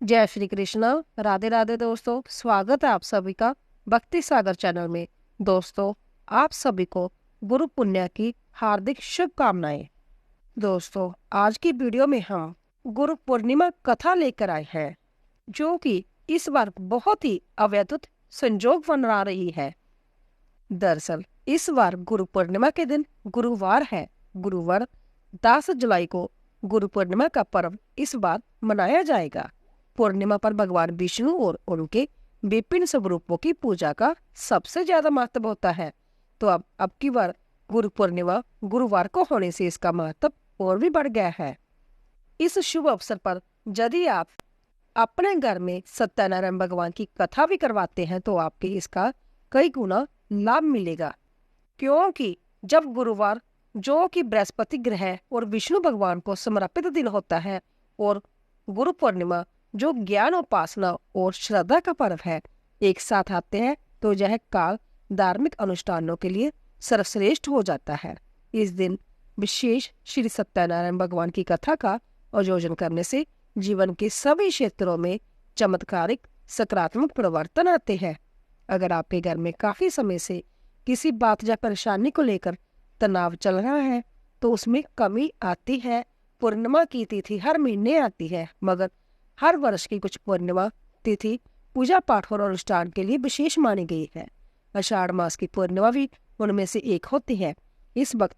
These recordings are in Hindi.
जय श्री कृष्णा। राधे राधे दोस्तों, स्वागत है आप सभी का भक्ति सागर चैनल में। दोस्तों, आप सभी को गुरु पुण्य की हार्दिक शुभकामनाएं। दोस्तों, आज की वीडियो में हम गुरु पूर्णिमा कथा लेकर आए हैं, जो कि इस बार बहुत ही अवैधुत संजोग बना रही है। दरअसल इस बार गुरु पूर्णिमा के दिन गुरुवार है। गुरुवार 10 जुलाई को गुरु पूर्णिमा का पर्व इस बार मनाया जाएगा। पूर्णिमा पर भगवान विष्णु और उनके विभिन्न स्वरूपों की पूजा का सबसे ज्यादा महत्व होता है। तो अब की बार गुरु पूर्णिमा गुरुवार को होने से इसका महत्व और भी बढ़ गया है। इस शुभ अवसर पर यदि आप अपने घर में सत्यनारायण भगवान की कथा भी करवाते हैं तो आपके इसका कई गुना लाभ मिलेगा, क्योंकि जब गुरुवार, जो कि बृहस्पति ग्रह और विष्णु भगवान को समर्पित दिन होता है, और गुरु पूर्णिमा जो ज्ञान, उपासना और श्रद्धा का पर्व है, एक साथ आते हैं तो यह काल धार्मिक अनुष्ठानों के लिए सर्वश्रेष्ठ हो जाता है। इस दिन विशेष श्री सत्यनारायण भगवान की कथा का आयोजन करने से जीवन के सभी क्षेत्रों में चमत्कारिक सकारात्मक परिवर्तन आते हैं। अगर आपके घर में काफी समय से किसी बात या परेशानी को लेकर तनाव चल रहा है तो उसमें कमी आती है। पूर्णिमा की तिथि हर महीने आती है, मगर हर वर्ष की कुछ पूर्णिमा तिथि पूजा पाठ और अनुष्ठान के लिए विशेष मानी गई है। आषाढ़ मास की पूर्णिमा भी उनमें से एक होती है। इस वक्त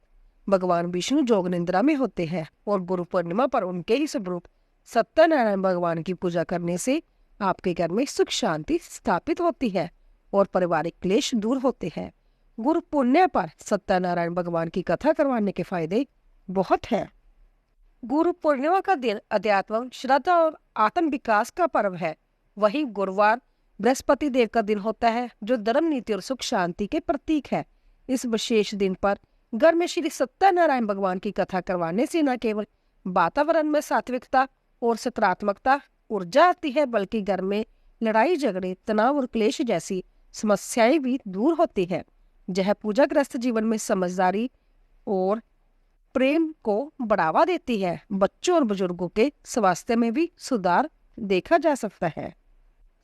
भगवान विष्णु जोग निद्रा में होते हैं और गुरु पूर्णिमा पर उनके ही स्वरूप सत्यनारायण भगवान की पूजा करने से आपके घर में सुख शांति स्थापित होती है और पारिवारिक क्लेश दूर होते हैं। गुरु पुण्य पर सत्यनारायण भगवान की कथा करवाने के फायदे बहुत हैं। गुरु पूर्णिमा का दिन अध्यात्म, श्रद्धा और आत्म विकास का पर्व है। वहीं गुरुवार बृहस्पति देव का दिन होता है, जो धर्म, नीति और सुख शांति के प्रतीक है। इस विशेष दिन पर घर में श्री सत्यनारायण भगवान की कथा करवाने से न केवल वातावरण में सात्विकता और सकारात्मकता ऊर्जा आती है, बल्कि घर में लड़ाई झगड़े, तनाव और क्लेश जैसी समस्याएं भी दूर होती है। यह पूजाग्रस्त जीवन में समझदारी और प्रेम को बढ़ावा देती है। बच्चों और बुजुर्गों के स्वास्थ्य में भी सुधार देखा जा सकता है।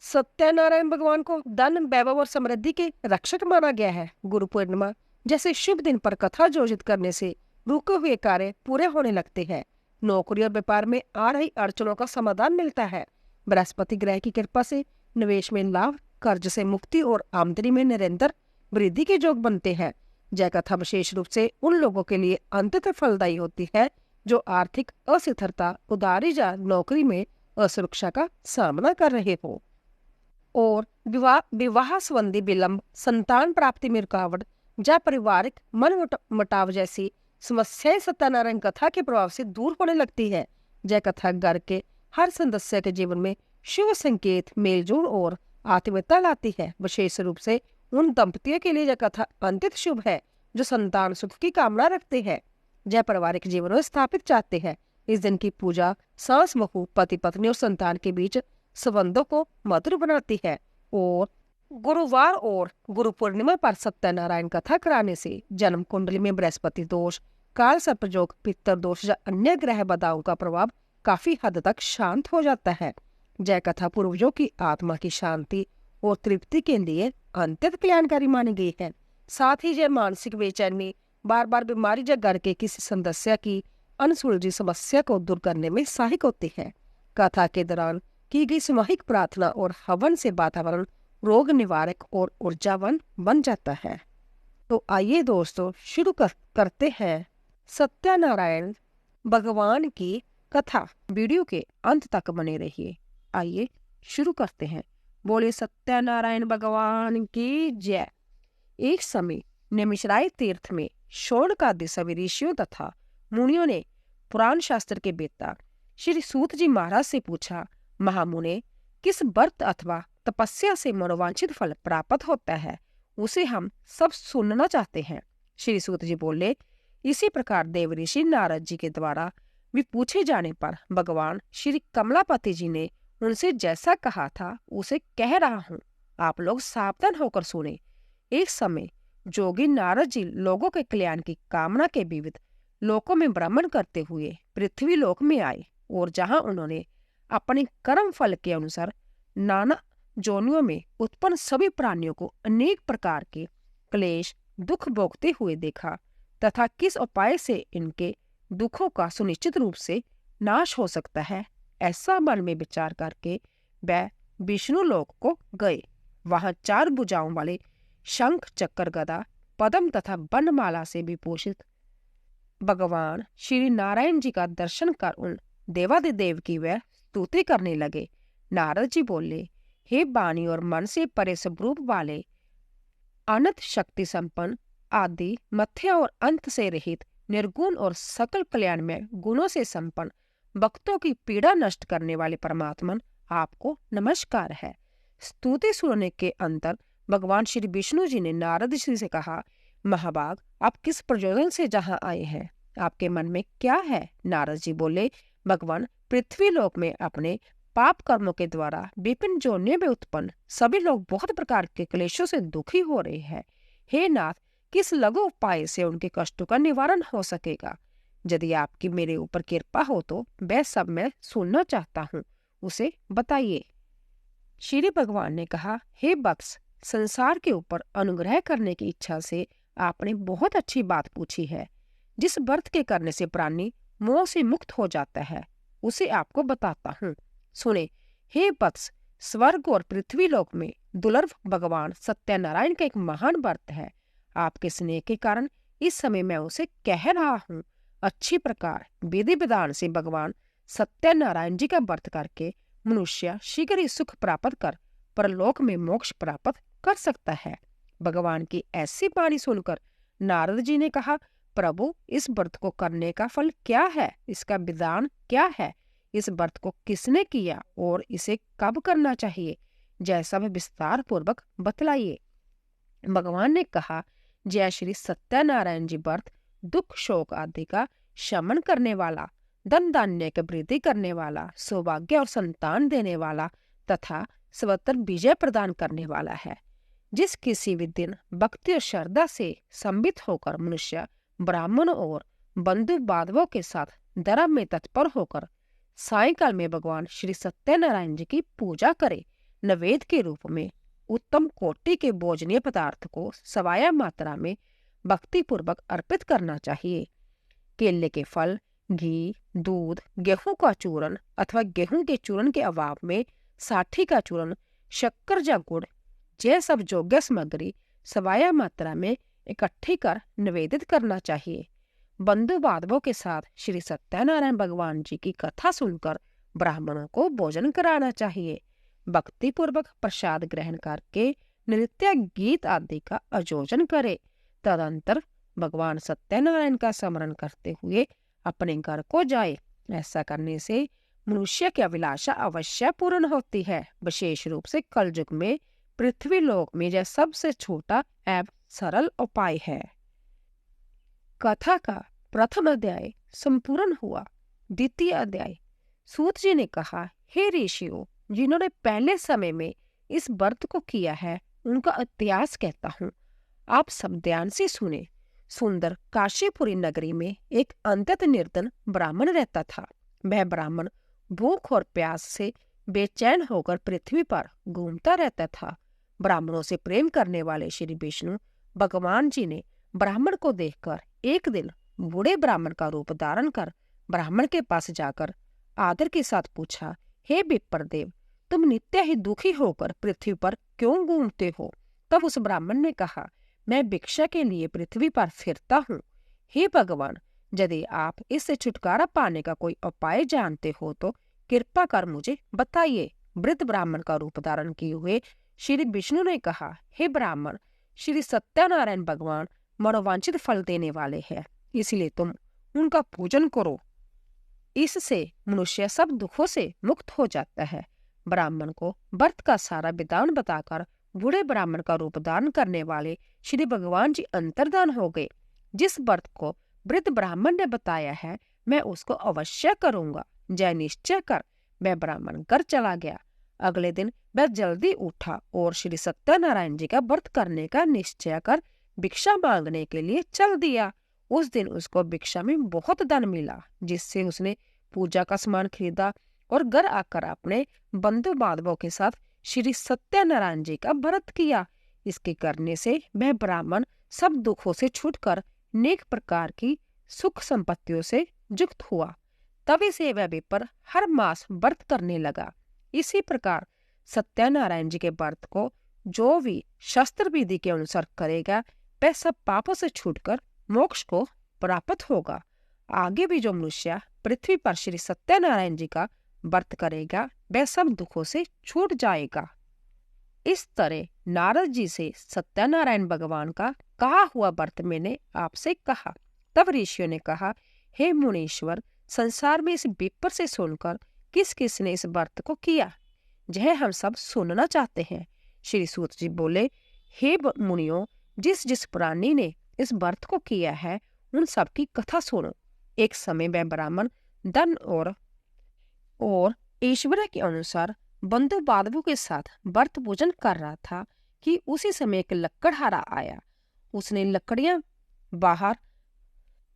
सत्यनारायण भगवान को धन, वैभव और समृद्धि के रक्षक माना गया है। गुरु पूर्णिमा जैसे शुभ दिन पर कथा आयोजित करने से रुके हुए कार्य पूरे होने लगते हैं। नौकरी और व्यापार में आ रही अड़चनों का समाधान मिलता है। बृहस्पति ग्रह की कृपा से निवेश में लाभ, कर्ज से मुक्ति और आमदनी में निरंतर वृद्धि के योग बनते हैं। यह कथा विशेष रूप से उन लोगों के लिए अंततः फलदायी होती है जो आर्थिक अस्थिरता, उधारी या नौकरी में असुरक्षा का सामना कर रहे हो, और विवाह संबंधी विलंब, संतान प्राप्ति में रुकावट या पारिवारिक मन मुटाव जैसी समस्याएं सत्यनारायण कथा के प्रभाव से दूर होने लगती है। यह कथा घर के हर सदस्य के जीवन में शुभ संकेत, मेलजोल और आत्मीयता लाती है। विशेष रूप से उन दंपतियों के लिए यह कथा अत्यंत शुभ है जो संतान सुख की कामना रखते हैं, यह पारिवारिक जीवन में स्थापित चाहते हैं। इस दिन की पूजा सास, बहू, पति पत्नी और संतान के बीच संबंधों को मधुर बनाती है। और गुरुवार और गुरु पूर्णिमा पर सत्यनारायण कथा कराने से जन्म कुंडली में बृहस्पति दोष, काल सर्पयोग, पितर दोष या अन्य ग्रह बाधाओं का प्रभाव काफी हद तक शांत हो जाता है। यह कथा पूर्वजों की आत्मा की शांति और तृप्ति के लिए अत्यंत कल्याणकारी मानी गई है। साथ ही यह मानसिक बेचैनी, बार बार बीमारी या घर के किसी सदस्य की अनसुलझी समस्या को दूर करने में सहायक होती है। कथा के दौरान की गई सामूहिक प्रार्थना और हवन से वातावरण रोग निवारक और ऊर्जावान बन जाता है। तो आइए दोस्तों, शुरू करते हैं सत्यनारायण भगवान की कथा। वीडियो के अंत तक बने रहिए। आइए शुरू करते हैं। बोले सत्यनारायण भगवान की जय। एक समय नैमिषारण्य तीर्थ में शौनकादि सभी ऋषियों तथा मुनियों ने पुराण शास्त्र के वेत्ता श्री सूत जी महाराज से पूछा, महामुने, किस व्रत अथवा तपस्या से मनोवांछित फल प्राप्त होता है, उसे हम सब सुनना चाहते हैं। श्री सूत जी बोले, इसी प्रकार देव ऋषि नारद जी के द्वारा भी पूछे जाने पर भगवान श्री कमलापति जी ने उनसे जैसा कहा था उसे कह रहा हूँ, आप लोग सावधान होकर सुने। एक समय जोगी नारद जी लोगों के कल्याण की कामना के विविध लोकों में भ्रमण करते हुए पृथ्वी लोक में आए, और जहां उन्होंने अपने कर्म फल के अनुसार नाना जोनियों में उत्पन्न सभी प्राणियों को अनेक प्रकार के क्लेश दुख भोगते हुए देखा तथा किस उपाय से इनके दुखों का सुनिश्चित रूप से नाश हो सकता है, ऐसा मन में विचार करके वह विष्णु लोक को गए। वहां 4 भुजाओं वाले शंख चक्र गदा पद्म तथा बनमाला से विभूषित भगवान श्री नारायण जी का दर्शन कर उन देवादिदेव की वह स्तुति करने लगे। नारद जी बोले, हे वाणी और मन से परे स्वरूप वाले, अनंत शक्ति संपन्न, आदि मध्य और अंत से रहित, निर्गुण और सकल कल्याण में गुणों से संपन्न, भक्तों की पीड़ा नष्ट करने वाले परमात्मन, आपको नमस्कार है। स्तुति सुनने के अंतर भगवान श्री विष्णु जी ने नारद जी से कहा, महाभाग, आप किस प्रयोजन से जहाँ आए हैं? आपके मन में क्या है? नारद जी बोले, भगवान, पृथ्वी लोक में अपने पाप कर्मों के द्वारा विभिन्न जोनियों में उत्पन्न सभी लोग बहुत प्रकार के क्लेशों से दुखी हो रहे हैं। हे नाथ, किस लघु उपाय से उनके कष्टों का निवारण हो सकेगा? यदि आपकी मेरे ऊपर कृपा हो तो वह सब मैं सुनना चाहता हूँ, उसे बताइए। श्री भगवान ने कहा, हे वत्स, संसार के ऊपर अनुग्रह करने की इच्छा से आपने बहुत अच्छी बात पूछी है। जिस व्रत के करने से प्राणी मोह से मुक्त हो जाता है, उसे आपको बताता हूँ, सुने। हे वत्स, स्वर्ग और पृथ्वी लोक में दुर्लभ भगवान सत्यनारायण का एक महान व्रत है। आपके स्नेह के कारण इस समय मैं उसे कह रहा हूँ। अच्छी प्रकार विधि विधान से भगवान सत्यनारायण जी का व्रत करके मनुष्य शीघ्र ही सुख प्राप्त कर परलोक में मोक्ष प्राप्त कर सकता है। भगवान की ऐसी वाणी सुनकर नारद जी ने कहा, प्रभु, इस व्रत को करने का फल क्या है? इसका विधान क्या है? इस व्रत को किसने किया और इसे कब करना चाहिए? जैसा वह विस्तार पूर्वक बतलाइए। भगवान ने कहा, जय श्री सत्यनारायण जी व्रत दुख शोक आदि का शमन करने वाला, धन धान्य की वृद्धि करने वाला, सौभाग्य और संतान देने वाला तथा स्वतंत्र विजय प्रदान करने वाला है। जिस किसी भी दिन भक्ति और श्रद्धा से संबित होकर मनुष्य ब्राह्मणों और बंधु बांधवों के साथ धर्म में तत्पर होकर सायंकाल में भगवान श्री सत्यनारायण जी की पूजा करे, नैवेद्य के रूप में उत्तम कोटि के भोजनीय पदार्थ को सवाया मात्रा में भक्ति पूर्वक अर्पित करना चाहिए। केले के फल, घी, दूध, गेहूं का चूर्ण अथवा गेहूं के चूर्ण के अभाव में साठी का चूर्ण, शक्कर या गुड़, यह सब योग्य सामग्री सवाया मात्रा में इकट्ठी कर निवेदित करना चाहिए। बंधु बांधवों के साथ श्री सत्यनारायण भगवान जी की कथा सुनकर ब्राह्मणों को भोजन कराना चाहिए। भक्ति पूर्वक प्रसाद ग्रहण करके नृत्य गीत आदि का आयोजन करे। तदंतर भगवान सत्यनारायण का स्मरण करते हुए अपने घर को जाए। ऐसा करने से मनुष्य की अभिलाषा अवश्य पूर्ण होती है। विशेष रूप से कलयुग में पृथ्वी लोक में यह सबसे छोटा एवं सरल उपाय है। कथा का प्रथम अध्याय संपूर्ण हुआ। द्वितीय अध्याय। सूत जी ने कहा, हे ऋषियों, जिन्होंने पहले समय में इस व्रत को किया है, उनका इतिहास कहता हूँ, आप सब ध्यान से सुने। सुंदर काशीपुरी नगरी में एक अत्यंत निर्धन ब्राह्मण रहता था। वह ब्राह्मण भूख और प्यास से बेचैन होकर पृथ्वी पर घूमता रहता था। ब्राह्मणों से प्रेम करने वाले श्री विष्णु भगवान जी ने ब्राह्मण को देखकर एक दिन बूढ़े ब्राह्मण का रूप धारण कर ब्राह्मण के पास जाकर आदर के साथ पूछा, हे विप्रदेव, तुम नित्य ही दुखी होकर पृथ्वी पर क्यों घूमते हो? तब उस ब्राह्मण ने कहा, मैं भिक्षा के लिए पृथ्वी पर फिरता हूँ। हे भगवान, यदि आप इससे छुटकारा पाने का कोई उपाय जानते हो तो कृपा कर मुझे बताइए। वृद्ध ब्राह्मण का रूप धारण किए हुए श्री विष्णु ने कहा, हे ब्राह्मण, श्री सत्यनारायण भगवान मनोवांछित फल देने वाले हैं, इसलिए तुम उनका पूजन करो। इससे मनुष्य सब दुखों से मुक्त हो जाता है। ब्राह्मण को व्रत का सारा विधान बताकर बूढ़े ब्राह्मण का रूप धारण करने वाले श्री भगवान जी अंतर्धान हो गए। जिस व्रत को वृद्ध ब्राह्मण ने बताया है, मैं उसको अवश्य करूंगा। जय निश्चय कर मैं ब्राह्मण घर चला गया। अगले दिन वह जल्दी उठा और श्री सत्यनारायण जी का व्रत करने का निश्चय कर भिक्षा मांगने के लिए चल दिया। उस दिन उसको भिक्षा में बहुत धन मिला, जिससे उसने पूजा का सामान खरीदा और घर आकर अपने बंधु बांधवों के साथ श्री सत्यनारायण जी का व्रत किया। इसके करने से वह ब्राह्मण सब दुखों से छूटकर नेक प्रकार की सुख संपत्तियों से युक्त हुआ। तभी से वह विप्र हर मास व्रत करने लगा। इसी प्रकार सत्यनारायण जी के व्रत को जो भी शास्त्र विधि के अनुसार करेगा वह सब पापों से छूटकर मोक्ष को प्राप्त होगा। आगे भी जो मनुष्य पृथ्वी पर श्री सत्यनारायण जी का व्रत करेगा वह सब दुखों से छूट जाएगा। इस तरह नारद जी से सत्यनारायण भगवान का कहा हुआ व्रत मैंने आपसे कहा। तब ऋषियों ने कहा, हे मुनीश्वर, संसार में इस विप्र से सुनकर किस किस ने इस व्रत को किया, यह हम सब सुनना चाहते हैं। श्री सूत जी बोले, हे मुनियों, जिस जिस प्राणी ने इस व्रत को किया है उन सब की कथा सुनो। एक समय वह ब्राह्मण धन और ईश्वर के अनुसार बंधु बांधवों के साथ व्रत पूजन कर रहा था कि उसी समय एक लकड़हारा आया। उसने लकड़ियां बाहर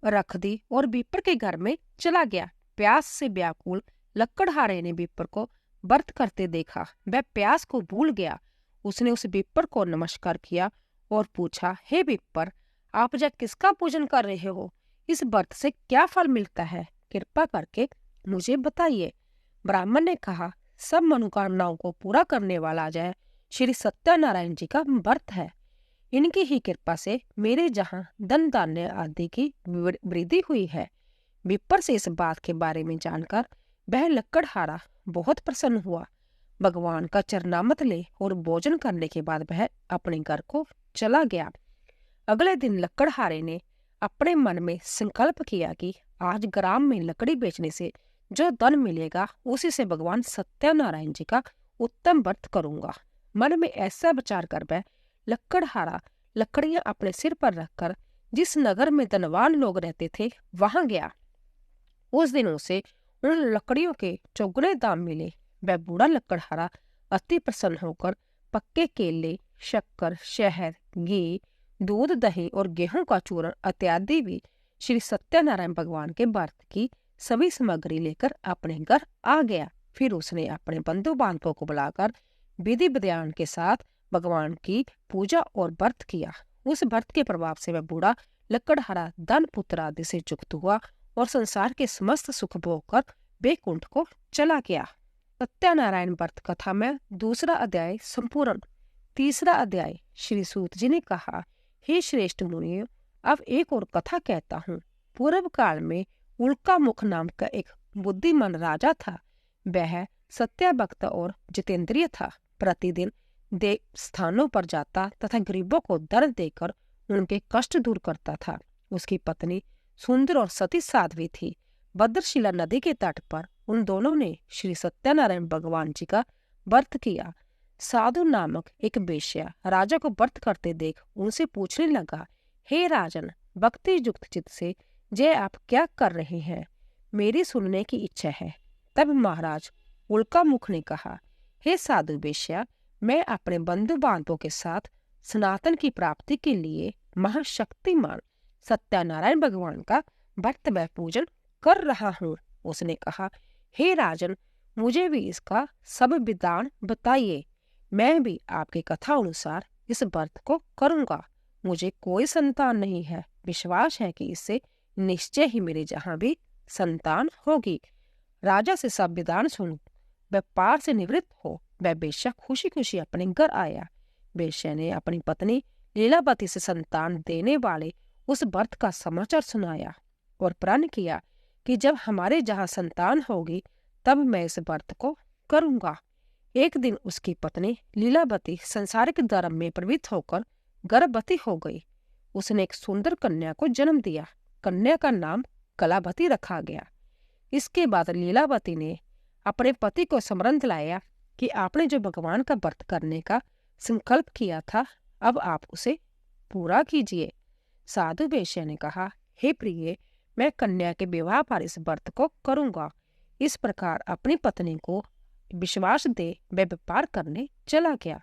रख दी और विप्र के घर में चला गया। प्यास से व्याकुल लकड़हारे ने विप्र को व्रत करते देखा। वह प्यास को भूल गया। उसने उस विप्र को नमस्कार किया और पूछा, हे विप्र, आप जब किसका पूजन कर रहे हो? इस व्रत से क्या फल मिलता है? कृपा करके मुझे बताइए। ब्राह्मण ने कहा, सब मनोकामनाओं को पूरा करने वाला जय श्री सत्यनारायण जी का व्रत है। इनकी ही कृपा से मेरे जहाँ धन धान्य आदि की वृद्धि हुई है। विप्र से इस बात के बारे में जानकर वह लकड़हारा बहुत प्रसन्न हुआ। भगवान का चरणामृत ले और भोजन करने के बाद वह अपने घर को चला गया। अगले दिन लकड़हारे ने अपने मन में संकल्प किया कि आज ग्राम में लकड़ी बेचने से जो धन मिलेगा उसी से भगवान सत्यनारायण जी का उत्तम व्रत करूंगा। मन में ऐसा विचार कर वह लकड़हारा लकड़ियां अपने सिर पर रखकर जिस नगर में धनवान लोग रहते थे वहां गया। उस दिन उसे उन लकड़ियों के चौगुने दाम मिले। वह बूढ़ा लकड़हारा अति प्रसन्न होकर पक्के केले, शक्कर, शहद, घी, दूध, दही और गेहूं का चूर्ण इत्यादि भी श्री सत्यनारायण भगवान के व्रत की सभी सामग्री लेकर अपने घर आ गया। फिर उसने अपने बंधु बांधवों को बुलाकर विधि विधान के साथ भगवान की पूजा और व्रत किया। उस व्रत के प्रभाव से वह बूढ़ा लकड़हारा धन पुत्र आदि से युक्त हुआ और संसार के समस्त सुख भोग कर बैकुंठ को चला गया। सत्यनारायण व्रत कथा में दूसरा अध्याय संपूर्ण। तीसरा अध्याय। श्री सूत जी ने कहा, हे श्रेष्ठ मुनियों, अब एक और कथा कहता हूँ। पूर्व काल में उल्का मुख नाम का एक बुद्धिमान राजा था। वह सत्यभक्त और जितेंद्रिय था। प्रतिदिन देव स्थानों पर जाता तथा गरीबों को दर्द देकर उनके कष्ट दूर करता था। उसकी पत्नी सुंदर और सती साध्वी थी। भद्रशिला नदी के तट पर उन दोनों ने श्री सत्यनारायण भगवान जी का व्रत किया। साधु नामक एक वेश्या राजा को व्रत करते देख उनसे पूछने लगा, हे राजन, भक्ति युक्त चित्त से जय आप क्या कर रहे हैं? मेरी सुनने की इच्छा है। तब महाराज उल्का मुख ने कहा, हे साधु वेश्या, मैं अपने बंधु बांधवों के साथ सनातन की प्राप्ति के लिए महाशक्तिमान सत्यनारायण भगवान का व्रत व पूजन कर रहा हूँ। उसने कहा, हे राजन, मुझे भी इसका सब विधान बताइए। मैं भी आपकी कथा अनुसार इस व्रत को करूंगा। मुझे कोई संतान नहीं है। विश्वास है कि इससे निश्चय ही मेरे जहाँ भी संतान होगी। राजा से सब विधान सुन व्यापार से निवृत्त हो वह वेश्या खुशी खुशी अपने घर आया। वेश्या ने अपनी पत्नी लीलावती से संतान देने वाले उस व्रत का समाचार सुनाया और प्रण किया कि जब हमारे जहाँ संतान होगी तब मैं इस व्रत को करूंगा। एक दिन उसकी पत्नी लीलावती संसारिक धर्म में प्रवृत्त होकर गर्भवती हो गई। उसने एक सुंदर कन्या को जन्म दिया। कन्या का नाम कलावती रखा गया। इसके बाद लीलावती ने अपने पति को स्मरण दिलाया कि आपने जो भगवान का व्रत करने का संकल्प किया था अब आप उसे पूरा कीजिए। साधु वेश्या ने कहा, हे प्रिय, मैं कन्या के विवाह पर इस व्रत को करूंगा। इस प्रकार अपनी पत्नी को विश्वास दे वह व्यापार करने चला गया।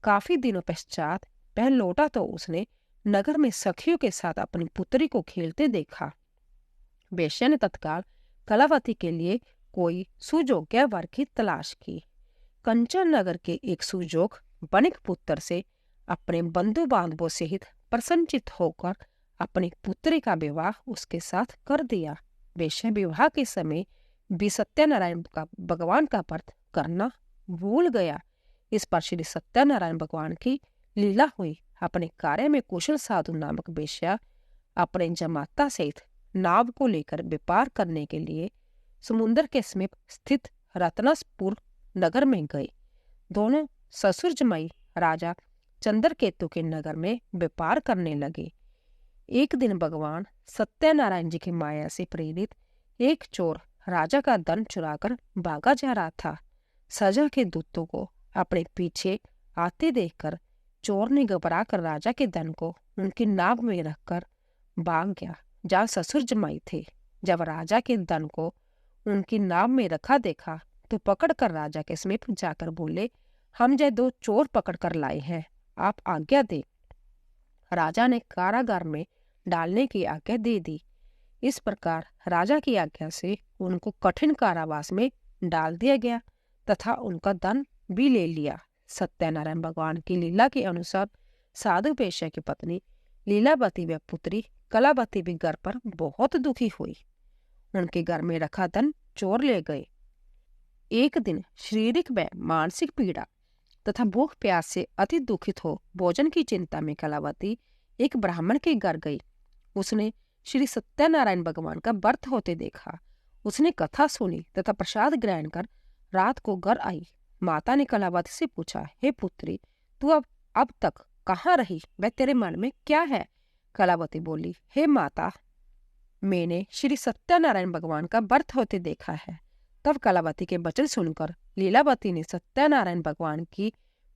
काफी दिनों पश्चात वह लौटा तो उसने नगर में सखियों के साथ अपनी पुत्री को खेलते देखा। वेश्या ने तत्काल कलावती के लिए कोई सुयोग्य वर की तलाश की। कंचन नगर के एक सुजोग बनिक पुत्र से अपने बंधु बांधवों सहित प्रसन्नचित होकर अपनी पुत्री का विवाह उसके साथ कर दिया। वेश्या विवाह के समय भी सत्यनारायण का भगवान का व्रत करना भूल गया। इस पर श्री सत्यनारायण भगवान की लीला हुई। अपने कार्य में कुशल साधु नामक वेश्या अपने जमाता सहित नाव को लेकर व्यापार करने के लिए समुद्र के समीप स्थित रत्नसपुर नगर में गए। दोनों ससुर जमाई राजा चंद्रकेतु के नगर में व्यापार करने लगे। एक दिन भगवान सत्यनारायण जी की माया से प्रेरित एक चोर राजा का धन चुराकर भागा जा रहा था। सजा के दूतों को अपने पीछे आते देखकर चोर ने घबरा कर राजा के धन को उनकी नाव में रखकर भाग गया जहाँ ससुर जमाई थे। जब राजा के धन को उनकी नाव में रखा देखा तो पकड़कर राजा के समीप जाकर बोले, हम ये 2 चोर पकड़ कर लाए हैं, आप आज्ञा दे। राजा ने कारागार में डालने की आज्ञा दे दी। इस प्रकार राजा की आज्ञा से उनको कठिन कारावास में डाल दिया गया तथा उनका धन भी ले लिया। सत्यनारायण भगवान की लीला के अनुसार साधु वेश्या की पत्नी लीलावती व पुत्री कलावती भी घर पर बहुत दुखी हुई। उनके घर में रखा धन चोर ले गए। एक दिन शारीरिक व मानसिक पीड़ा तथा भूख प्यास से अति दुखित हो भोजन की चिंता में कलावती एक ब्राह्मण के घर गई। उसने श्री सत्यनारायण भगवान का व्रत होते देखा। उसने कथा सुनी तथा प्रसाद ग्रहण कर रात को घर आई। माता ने कलावती से पूछा, हे पुत्री, तू अब तक कहाँ रही, वह तेरे मन में क्या है? कलावती बोली, हे माता, मैंने श्री सत्यनारायण भगवान का व्रत होते देखा है। तब कलावती के वचन सुनकर लीलावती ने सत्यनारायण भगवान की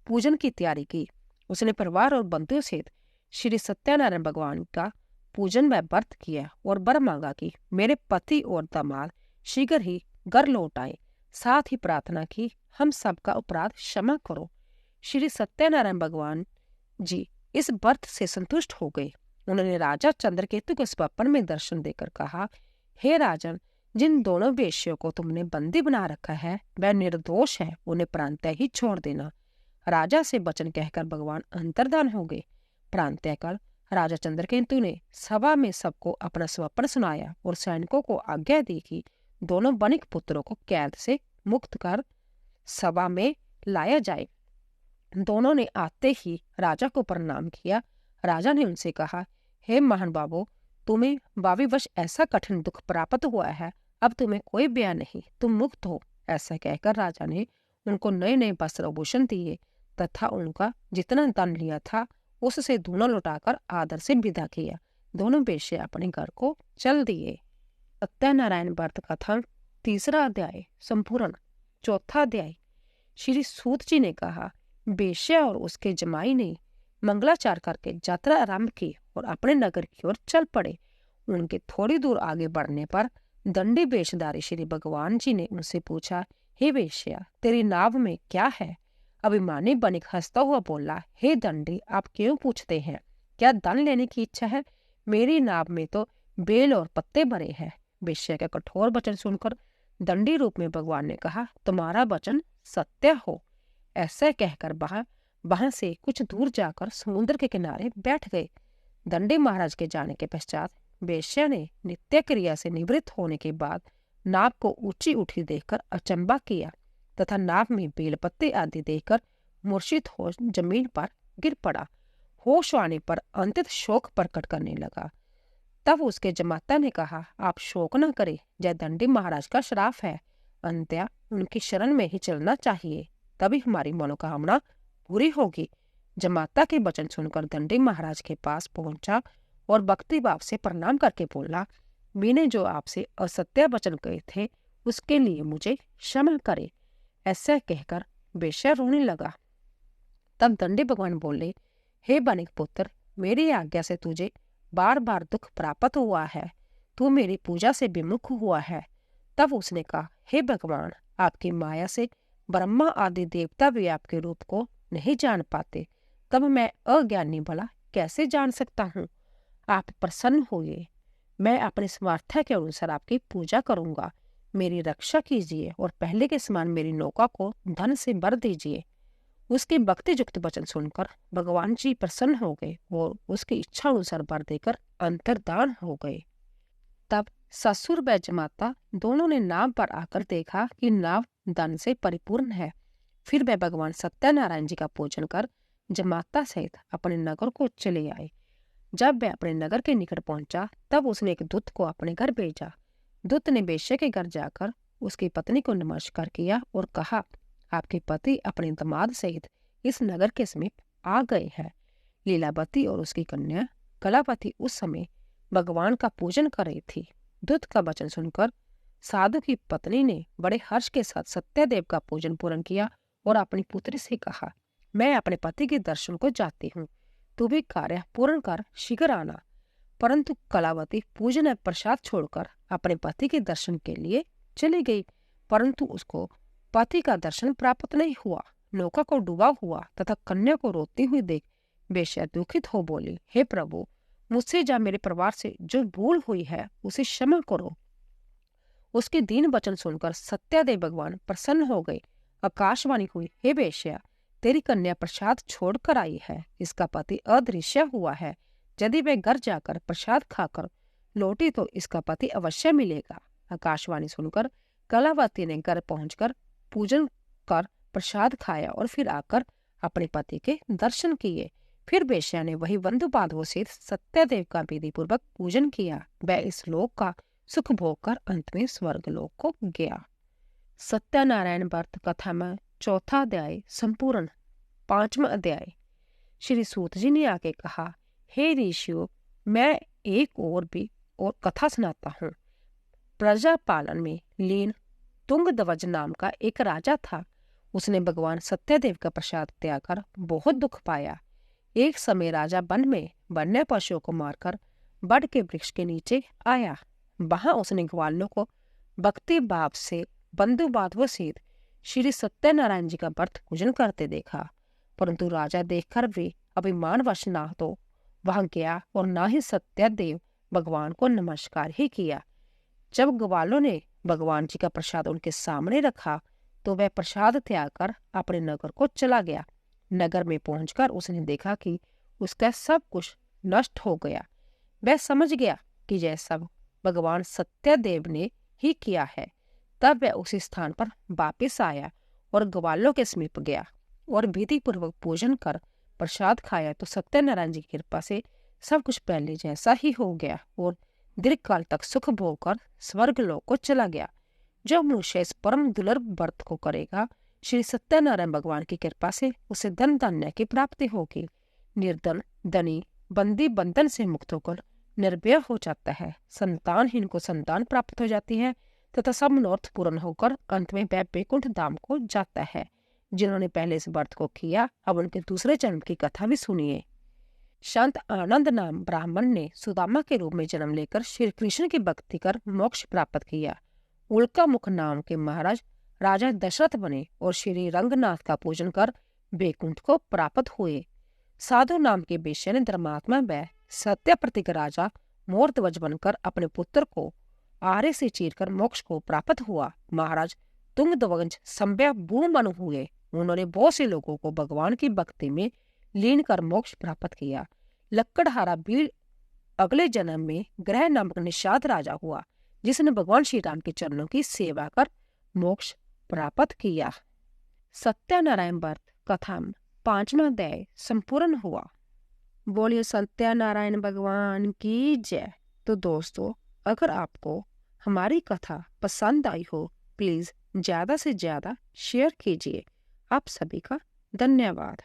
पूजन की तैयारी की। उसने परिवार और बंधुओं सहित श्री सत्यनारायण भगवान का पूजन व व्रत किया और वर मांगा कि मेरे पति और दामाद शीघ्र ही घर लौट आए। साथ ही प्रार्थना की, हम सबका अपराध क्षमा करो। श्री सत्यनारायण भगवान जी इस व्रत से संतुष्ट हो गए। उन्होंने राजा चंद्रकेतु के स्वप्न में दर्शन देकर कहा, हे राजन, जिन दोनों वेश्यों को तुमने बंदी बना रखा है वह निर्दोष है, उन्हें प्रांतः ही छोड़ देना। राजा से वचन कहकर भगवान अंतर्धान हो गए। प्रांतःकाल राजा चंद्रकेतु ने सभा में सबको अपना स्वप्न सुनाया और सैनिकों को आज्ञा दी कि दोनों बनिक पुत्रों को कैद से मुक्त कर सभा में लाया जाए। दोनों ने आते ही राजा को प्रणाम किया। राजा ने उनसे कहा, हे महान बाबू, तुम्हें भाविवश ऐसा कठिन दुख प्राप्त हुआ है, अब तुम्हें कोई ब्याह नहीं, तुम मुक्त हो। ऐसा कहकर राजा ने उनको नए नए वस्त्र आभूषण दिए तथा उनका जितना धन लिया था उससे दोनों लौटाकर आदर से विदा किया। दोनों वेश्या अपने घर को चल दिए। सत्यनारायण व्रत कथा 3 अध्याय संपूर्ण। 4 अध्याय। श्री सूत जी ने कहा, वेश्या और उसके जमाई ने मंगलाचार करके यात्रा आरंभ की और अपने नगर की ओर चल पड़े। उनके थोड़ी दूर आगे बढ़ने पर दंडी वेशधारी श्री भगवान जी ने उनसे पूछा, हे वेश्या, तेरी नाव में क्या है? अभिमानी बनिक हंसता हुआ बोला, हे दंडी, आप क्यों पूछते हैं? क्या धन लेने की इच्छा है? मेरी नाव में तो बेल और पत्ते भरे हैं। वेश्या का कठोर वचन सुनकर दंडी रूप में भगवान ने कहा, तुम्हारा वचन सत्य हो। ऐसा कहकर वहां से कुछ दूर जाकर समुद्र के किनारे बैठ गए। दंडी महाराज के जाने के पश्चात वेश्या ने नित्य क्रिया से निवृत्त होने के बाद नाव को ऊंची उठी देखकर अचंबा किया तथा नाव में बेलपत्ते आदि देखकर मूर्छित हो जमीन पर गिर पड़ा। होश आने पर अंतित शोक प्रकट करने लगा। तब उसके जमाता ने कहा, आप शोक न करें, जय दंडी महाराज का श्राप है, अंत्या उनकी शरण में ही चलना चाहिए, तभी हमारी मनोकामना पूरी होगी। जमाता के वचन सुनकर दंडी महाराज के पास पहुंचा और भक्ति भाव से प्रणाम करके बोला, मैंने जो आपसे असत्य वचन कहे थे उसके लिए मुझे क्षमा करे। ऐसा कहकर वेश्या रोने लगा। तब दंडी भगवान बोले, हे बनिक पुत्र, मेरी आज्ञा से तुझे बार बार दुख प्राप्त हुआ है, तू मेरी पूजा से विमुख हुआ है। तब उसने कहा, हे भगवान, आपकी माया से ब्रह्मा आदि देवता भी आपके रूप को नहीं जान पाते, तब मैं अज्ञानी भला कैसे जान सकता हूँ? आप प्रसन्न होइए, मैं अपने सामर्थ्य के अनुसार आपकी पूजा करूंगा। मेरी रक्षा कीजिए और पहले के समान मेरी नौका को धन से भर दीजिए। उसके भक्ति युक्त वचन सुनकर भगवान जी प्रसन्न हो गए और उसकी इच्छा अनुसार वर देकर अंतर्धान हो गए। तब ससुर व जमाता दोनों ने नाव पर आकर देखा कि नाव धन से परिपूर्ण है। फिर वे भगवान सत्यनारायण जी का पूजन कर जमाता सहित अपने नगर को चले आए। जब वह अपने नगर के निकट पहुंचा तब उसने एक दूत को अपने घर भेजा। दूत ने वेश्या के घर जाकर उसकी पत्नी को नमस्कार किया और कहा, आपके पति अपने दामाद सहित इस नगर के समीप आ गए हैं। लीलावती और उसकी कन्या कलावती उस समय भगवान का पूजन कर रही थी। दूत का वचन सुनकर साधु की पत्नी ने बड़े हर्ष के साथ सत्यदेव का पूजन पूर्ण किया और अपनी पुत्री से कहा, मैं अपने पति के दर्शन को जाती हूँ, तू भी कार्य पूर्ण कर शीघ्र आना। परंतु कलावती पूजन और प्रसाद छोड़कर अपने पति के दर्शन के लिए चली गई, परंतु उसको पति का दर्शन प्राप्त नहीं हुआ। नौका को डूबा हुआ तथा कन्या को रोती हुई देख वेश्या दुखित हो बोली, हे प्रभु, मुझसे जा मेरे परिवार से जो भूल हुई है उसे क्षमा करो। उसके दीन वचन सुनकर सत्यादेव भगवान प्रसन्न हो गए। आकाशवाणी हुई, हे वेश्या, तेरी कन्या प्रसाद छोड़कर आई है, इसका पति अदृश्य हुआ है। यदि वह घर जाकर प्रसाद खाकर लौटी तो इसका पति अवश्य मिलेगा। आकाशवाणी सुनकर कलावती ने घर पहुंचकर पूजन कर प्रसाद खाया और फिर आकर अपने पति के दर्शन किए। फिर वेश्या ने वही बंधु बांधवों से सत्यदेव का विधि पूर्वक पूजन किया। वह इस लोक का सुख भोग कर अंत में स्वर्ग लोक को गया। सत्यनारायण व्रत कथा में चौथा अध्याय संपूर्ण। 5वां अध्याय। श्री सूत जी ने आके कहा, हे ऋषियों, मैं एक और कथा सुनाता हूँ। प्रजा पालन में लीन तुंगध्वज नाम का एक राजा था। उसने भगवान सत्यदेव का प्रसाद त्याग कर बहुत दुख पाया। एक समय राजा वन में वन्य पशुओं को मारकर बड़ के वृक्ष के नीचे आया। वहां उसने ग्वालों को भक्ति भाव से बंधु बांधवों सहित श्री सत्यनारायण जी का व्रत पूजन करते देखा, परंतु राजा देखकर भी अभिमानवश ना तो वहां गया और ना ही सत्यदेव भगवान को नमस्कार ही किया। जब ग्वालों ने भगवान जी का प्रसाद उनके सामने रखा तो वह प्रसाद त्याग कर अपने नगर को चला गया। नगर में पहुंचकर उसने देखा कि उसका सब कुछ नष्ट हो गया। वह समझ गया कि यह सब भगवान सत्यदेव ने ही किया है। तब वह उसी स्थान पर वापस आया और ग्वालों के समीप गया और विधि पूर्वक पूजन कर प्रसाद खाया तो सत्यनारायण जी की कृपा से सब कुछ पहले जैसा ही हो गया और दीर्घ काल तक सुख भोग कर स्वर्ग लोक को चला गया। जो मनुष्य इस परम दुर्लभ व्रत को करेगा, श्री सत्यनारायण भगवान की कृपा से उसे धन धान्य की प्राप्ति होगी। निर्धन धनी बंदी बंधन से मुक्त होकर निर्भय हो जाता है। संतानहीन को संतान प्राप्त हो जाती है तथा सब मनोरथ पूर्ण होकर अंत में वह वैकुंठ धाम को जाता है। जिन्होंने पहले इस व्रत को किया, अब उनके दूसरे जन्म की कथा भी सुनिए। संत आनंद नाम ब्राह्मण ने सुदामा के रूप में जन्म लेकर श्री कृष्ण की भक्ति कर मोक्ष प्राप्त किया। उल्का मुख नाम के महाराज राजा दशरथ बने और श्री रंगनाथ का पूजन कर वैकुंठ को प्राप्त हुए। साधु नाम के वेश्या ने धर्मात्मा व सत्य प्रतीक राजा मोरध्वज बनकर अपने पुत्र को आरे से चीरकर मोक्ष को प्राप्त हुआ। महाराज तुंगध्वज संभ्य बूढ़ हुए। उन्होंने बहुत से लोगों को भगवान की भक्ति में लीन कर मोक्ष प्राप्त किया। लक्कड़हारा वीर अगले जन्म में ग्रह नामक निषाद राजा हुआ, जिसने भगवान श्री राम के चरणों की सेवा कर मोक्ष प्राप्त किया। सत्यनारायण व्रत कथा 5वां अध्याय संपूर्ण हुआ। बोलिए सत्यनारायण भगवान की जय। तो दोस्तों, अगर आपको हमारी कथा पसंद आई हो, प्लीज ज्यादा से ज्यादा शेयर कीजिए। आप सभी का धन्यवाद।